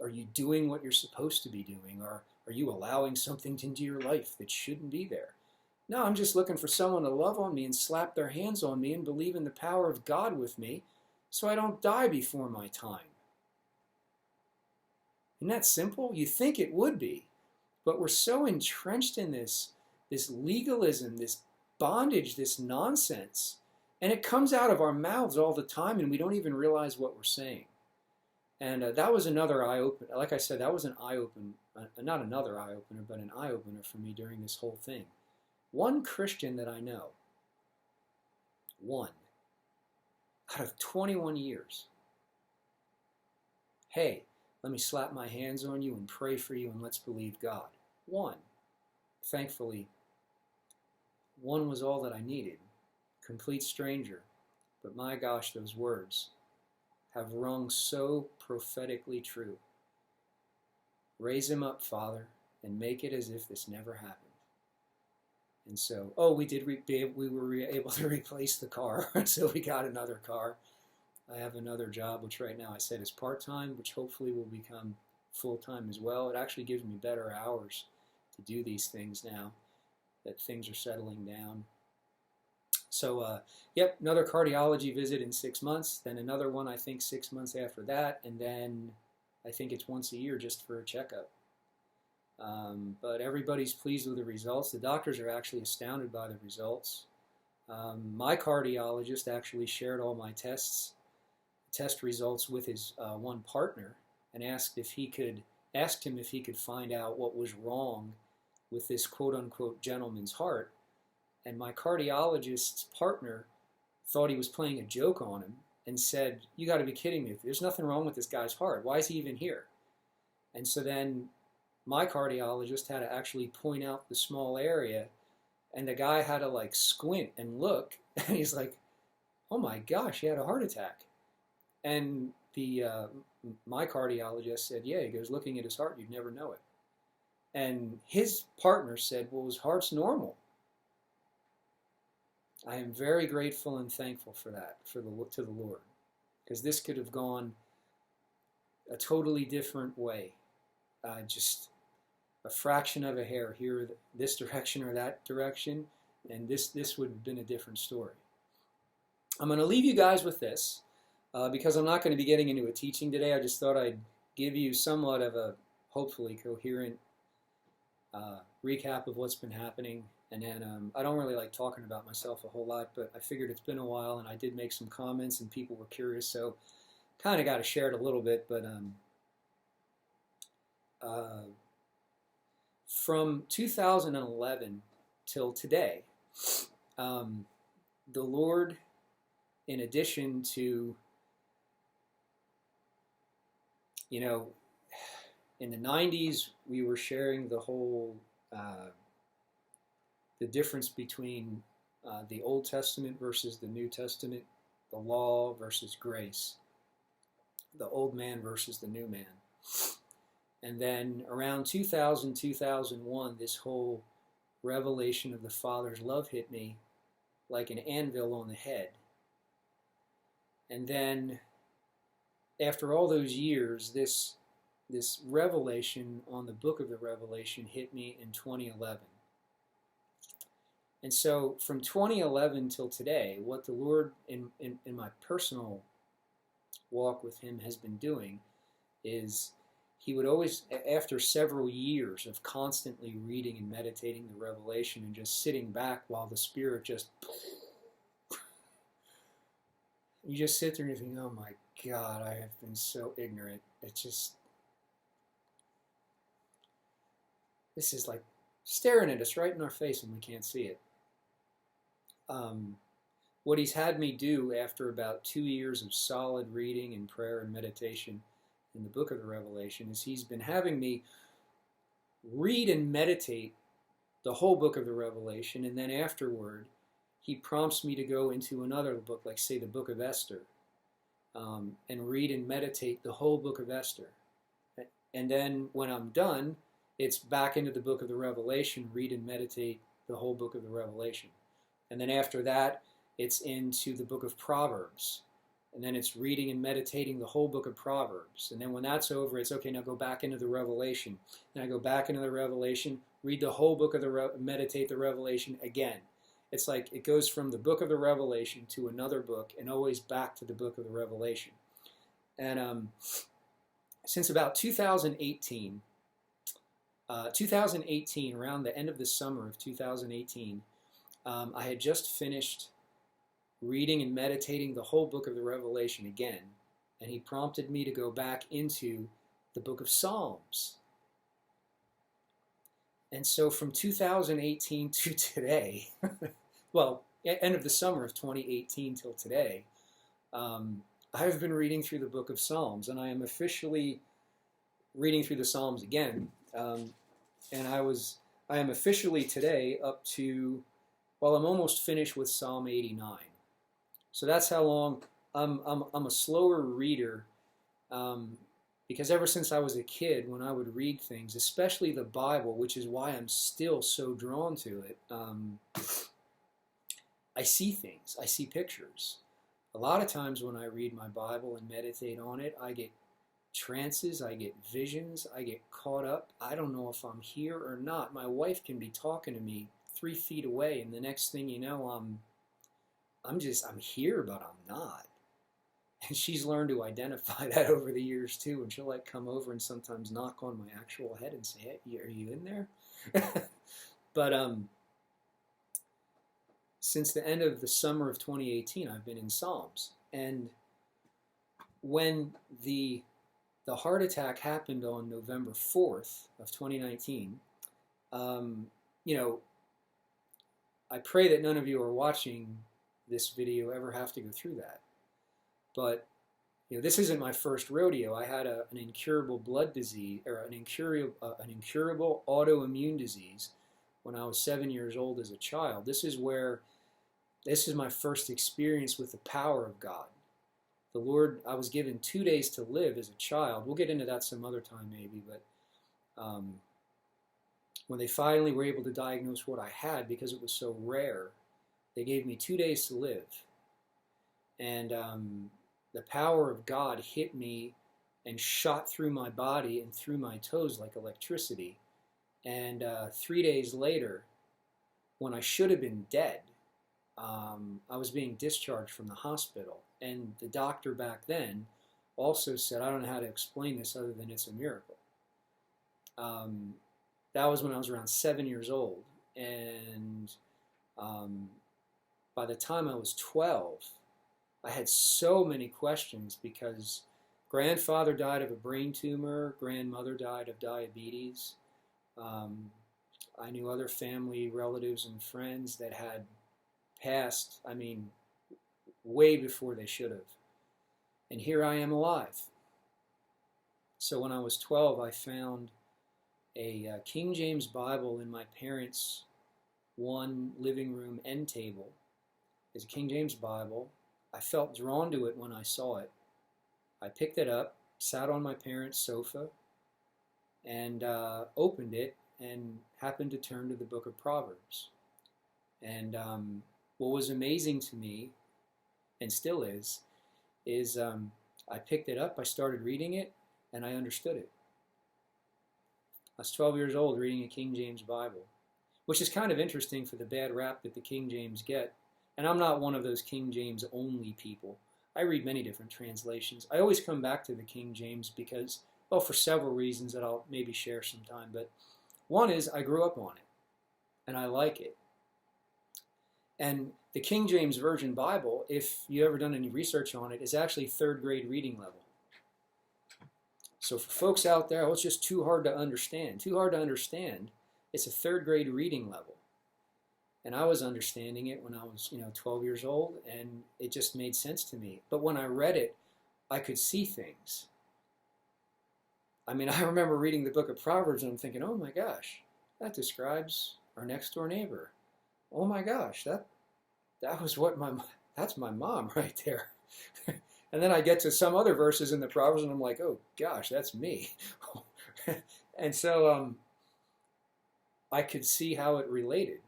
S1: are you doing what you're supposed to be doing? Or are you allowing something into your life that shouldn't be there? No, I'm just looking for someone to love on me and slap their hands on me and believe in the power of God with me so I don't die before my time. Isn't that simple? You think it would be, but we're so entrenched in this legalism, this bondage, this nonsense, and it comes out of our mouths all the time and we don't even realize what we're saying. And that was another eye-opener. Like I said, that was an eye-opener, not another eye-opener, but an eye-opener for me during this whole thing. One Christian that I know, one, out of 21 years, hey, let me slap my hands on you and pray for you and let's believe God. One. Thankfully, one was all that I needed. Complete stranger. But my gosh, those words have rung so prophetically true. Raise him up, Father, and make it as if this never happened. And so, we were able to replace the car, so we got another car. I have another job, which right now I said is part-time, which hopefully will become full-time as well. It actually gives me better hours to do these things now that things are settling down. So, yep, another cardiology visit in 6 months, then another one, I think, 6 months after that, and then I think it's once a year just for a checkup. But everybody's pleased with the results. The doctors are actually astounded by the results. My cardiologist actually shared all my test results with his one partner and asked him if he could find out what was wrong with this quote-unquote gentleman's heart. And my cardiologist's partner thought he was playing a joke on him and said, "You got to be kidding me. There's nothing wrong with this guy's heart. Why is he even here?" And so then my cardiologist had to actually point out the small area And the guy had to like squint and look, and he's like, "Oh my gosh, he had a heart attack." And the my cardiologist said, "Yeah." He goes, "Looking at his heart, you'd never know it." And his partner said, "Well, his heart's normal." I am very grateful and thankful for that, to the Lord, because this could have gone a totally different way. Just a fraction of a hair here, this direction or that direction, and this would have been a different story. I'm going to leave you guys with this because I'm not going to be getting into a teaching today. I just thought I'd give you somewhat of a hopefully coherent recap of what's been happening. And then I don't really like talking about myself a whole lot, but I figured it's been a while, and I did make some comments, and people were curious, so kind of got to share it a little bit. But from 2011 till today, the Lord, in addition to, you know, in the 90s, we were sharing the whole the difference between the Old Testament versus the New Testament, the law versus grace, the old man versus the new man. And then around 2000, 2001, this whole revelation of the Father's love hit me like an anvil on the head. And then after all those years, this revelation on the book of the Revelation hit me in 2011. And so from 2011 till today, what the Lord in my personal walk with him has been doing is he would always, after several years of constantly reading and meditating the Revelation and just sitting back while the Spirit just, you just sit there and you think, oh my God, I have been so ignorant. It's just, this is like staring at us right in our face and we can't see it. What he's had me do after about 2 years of solid reading and prayer and meditation in the book of the Revelation is he's been having me read and meditate the whole book of the Revelation, and then afterward he prompts me to go into another book, like say the book of Esther, and read and meditate the whole book of Esther. And then when I'm done, it's back into the book of the Revelation, read and meditate the whole book of the Revelation. And then after that, it's into the book of Proverbs. And then it's reading and meditating the whole book of Proverbs. And then when that's over, it's okay, now go back into the Revelation. And I go back into the Revelation, read the whole book of meditate the Revelation again. It's like it goes from the book of the Revelation to another book and always back to the book of the Revelation. And since about 2018, around the end of the summer of 2018, I had just finished reading and meditating the whole book of the Revelation again, and he prompted me to go back into the book of Psalms. And so from 2018 to today, well, end of the summer of 2018 till today, I've been reading through the book of Psalms, and I am officially reading through the Psalms again. And I am officially today up to, well, I'm almost finished with Psalm 89. So that's how long I'm a slower reader, because ever since I was a kid, when I would read things, especially the Bible, which is why I'm still so drawn to it, I see things, I see pictures. A lot of times when I read my Bible and meditate on it, I get trances, I get visions, I get caught up. I don't know if I'm here or not. My wife can be talking to me 3 feet away, and the next thing you know, I'm here, but I'm not. And she's learned to identify that over the years too, and she'll like come over and sometimes knock on my actual head and say, "Hey, are you in there?" But since the end of the summer of 2018, I've been in Psalms, and when the heart attack happened on November 4th of 2019, you know, I pray that none of you are watching this video ever have to go through that. But you know, this isn't my first rodeo. I had an incurable blood disease, or an incurable autoimmune disease, when I was 7 years old as a child. This is my first experience with the power of God. The Lord, I was given 2 days to live as a child. We'll get into that some other time maybe, but when they finally were able to diagnose what I had, because it was so rare, they gave me 2 days to live. And the power of God hit me and shot through my body and through my toes like electricity. And 3 days later, when I should have been dead, I was being discharged from the hospital. And the doctor back then also said, I don't know how to explain this other than it's a miracle. That was when I was around 7 years old. And by the time I was 12, I had so many questions because grandfather died of a brain tumor, grandmother died of diabetes. I knew other family relatives and friends that had passed, way before they should have. And here I am alive. So when I was 12, I found a King James Bible in my parents' one living room end table. It's a King James Bible. I felt drawn to it when I saw it. I picked it up, sat on my parents' sofa, and opened it and happened to turn to the book of Proverbs. And what was amazing to me, and still is I picked it up, I started reading it, and I understood it. I was 12 years old reading a King James Bible, which is kind of interesting for the bad rap that the King James get. And I'm not one of those King James only people. I read many different translations. I always come back to the King James because, well, for several reasons that I'll maybe share sometime. But one is I grew up on it, and I like it. And the King James Version Bible, if you've ever done any research on it, is actually third grade reading level. So for folks out there, it's just too hard to understand. Too hard to understand. It's a third grade reading level. And I was understanding it when I was, 12 years old, and it just made sense to me. But when I read it, I could see things. I remember reading the book of Proverbs, and I'm thinking, oh my gosh, that describes our next door neighbor. Oh my gosh, that's my mom right there. And then I get to some other verses in the Proverbs, and I'm like, oh gosh, that's me. And so I could see how it related.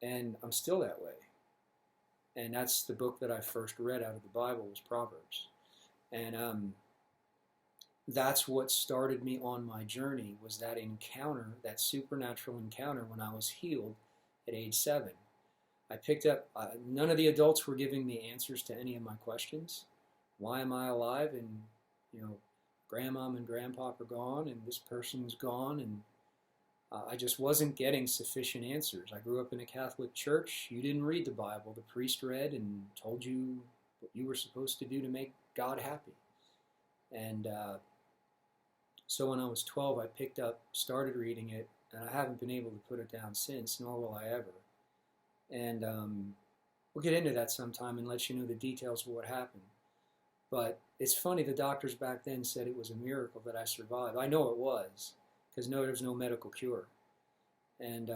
S1: And I'm still that way. And that's the book that I first read out of the Bible was Proverbs. And that's what started me on my journey, was that encounter, that supernatural encounter when I was healed at age 7. I picked up, none of the adults were giving me answers to any of my questions. Why am I alive? And, grandmom and grandpop are gone, and this person's gone, and I just wasn't getting sufficient answers. I grew up in a Catholic church. You didn't read the Bible. The priest read and told you what you were supposed to do to make God happy. And so when I was 12, I picked up, started reading it, and I haven't been able to put it down since, nor will I ever. And we'll get into that sometime and let you know the details of what happened. But it's funny, the doctors back then said it was a miracle that I survived. I know it was, because there was no medical cure. And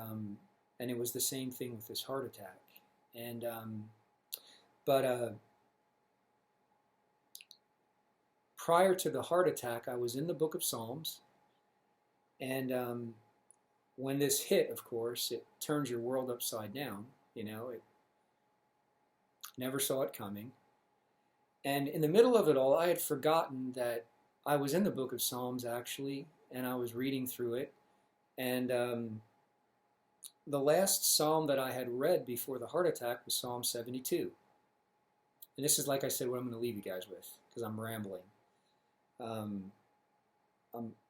S1: it was the same thing with this heart attack. And prior to the heart attack, I was in the book of Psalms. And when this hit, of course, it turns your world upside down. It never saw it coming. And in the middle of it all, I had forgotten that I was in the book of Psalms, actually, and I was reading through it. And the last psalm that I had read before the heart attack was Psalm 72. And this is, like I said, what I'm going to leave you guys with, because I'm rambling.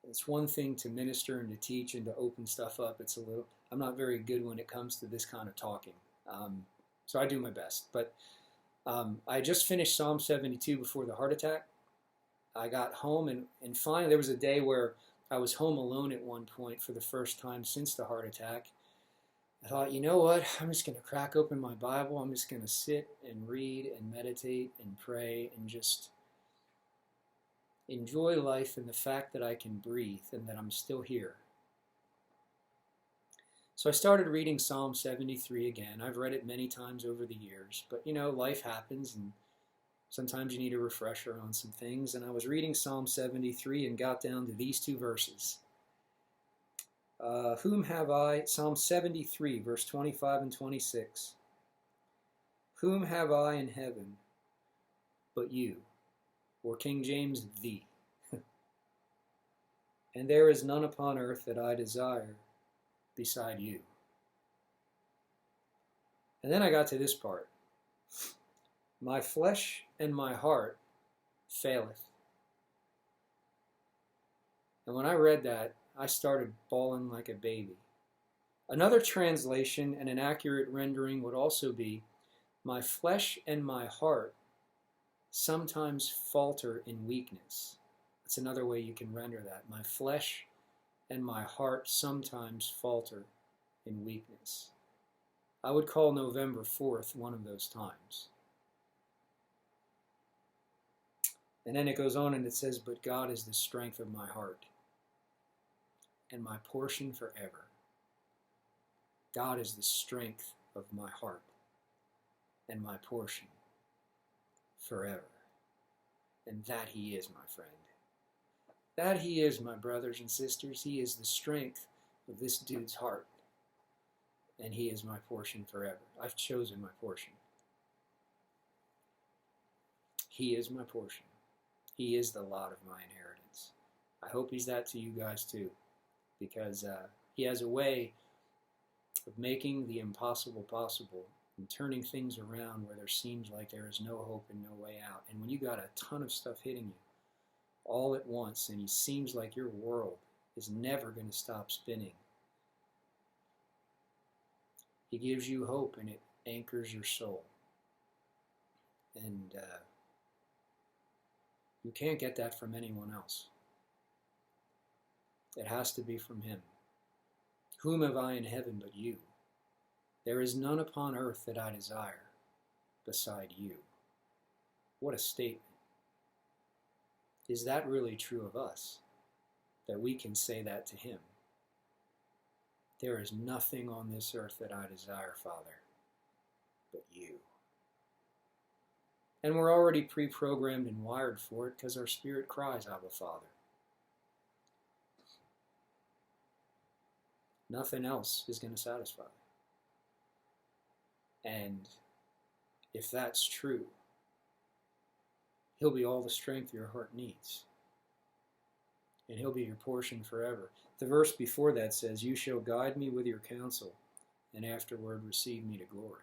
S1: It's one thing to minister and to teach and to open stuff up. I'm not very good when it comes to this kind of talking. So I do my best. But I just finished Psalm 72 before the heart attack. I got home, and finally there was a day where I was home alone at one point for the first time since the heart attack. I thought, you know what? I'm just going to crack open my Bible. I'm just going to sit and read and meditate and pray and just enjoy life and the fact that I can breathe and that I'm still here. So I started reading Psalm 73 again. I've read it many times over the years, but you know, life happens and sometimes you need a refresher on some things. And I was reading Psalm 73 and got down to these two verses. Whom have I, Psalm 73, verse 25 and 26. Whom have I in heaven but you? Or King James, thee. And there is none upon earth that I desire beside you. And then I got to this part. My flesh and my heart faileth. And when I read that, I started bawling like a baby. Another translation and an accurate rendering would also be, my flesh and my heart sometimes falter in weakness. That's another way you can render that. My flesh and my heart sometimes falter in weakness. I would call November 4th one of those times. And then it goes on and it says, but God is the strength of my heart and my portion forever. God is the strength of my heart and my portion forever. And that He is, my friend. That He is, my brothers and sisters. He is the strength of this dude's heart. And He is my portion forever. I've chosen my portion. He is my portion. He is the lot of my inheritance. I hope He's that to you guys too. Because He has a way of making the impossible possible and turning things around where there seems like there is no hope and no way out. And when you got a ton of stuff hitting you all at once and it seems like your world is never going to stop spinning, He gives you hope and it anchors your soul. And you can't get that from anyone else. It has to be from Him. Whom have I in heaven but you? There is none upon earth that I desire beside you. What a statement. Is that really true of us? That we can say that to Him? There is nothing on this earth that I desire, Father, but you. And we're already pre-programmed and wired for it because our spirit cries, Abba, Father. Nothing else is going to satisfy. And if that's true, He'll be all the strength your heart needs. And He'll be your portion forever. The verse before that says, you shall guide me with your counsel, and afterward receive me to glory.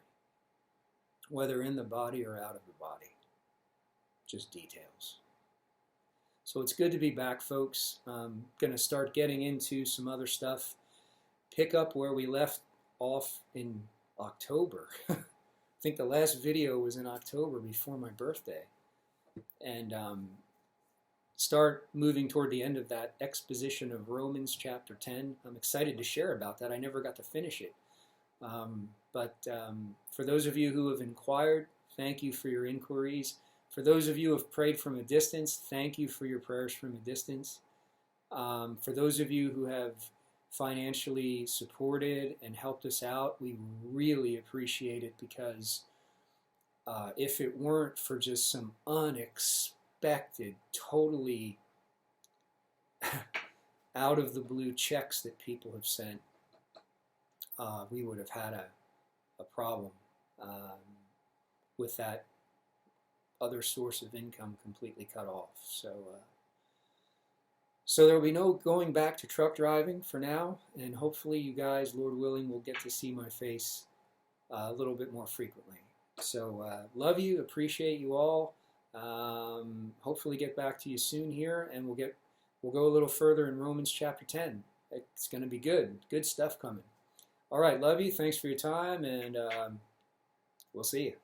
S1: Whether in the body or out of the body. Just details. So it's good to be back, folks. I'm going to start getting into some other stuff. Pick up where we left off in October. I think the last video was in October before my birthday. And start moving toward the end of that exposition of Romans chapter 10. I'm excited to share about that. I never got to finish it. But for those of you who have inquired, thank you for your inquiries. For those of you who have prayed from a distance, thank you for your prayers from a distance. For those of you who have financially supported and helped us out, we really appreciate it, because if it weren't for just some unexpected, totally out of the blue checks that people have sent, we would have had a problem with that other source of income completely cut off. So there will be no going back to truck driving for now, and hopefully you guys, Lord willing, will get to see my face a little bit more frequently. So love you, appreciate you all. Hopefully get back to you soon here, and we'll go a little further in Romans chapter 10. It's going to be good stuff coming. All right, love you, thanks for your time, and we'll see you.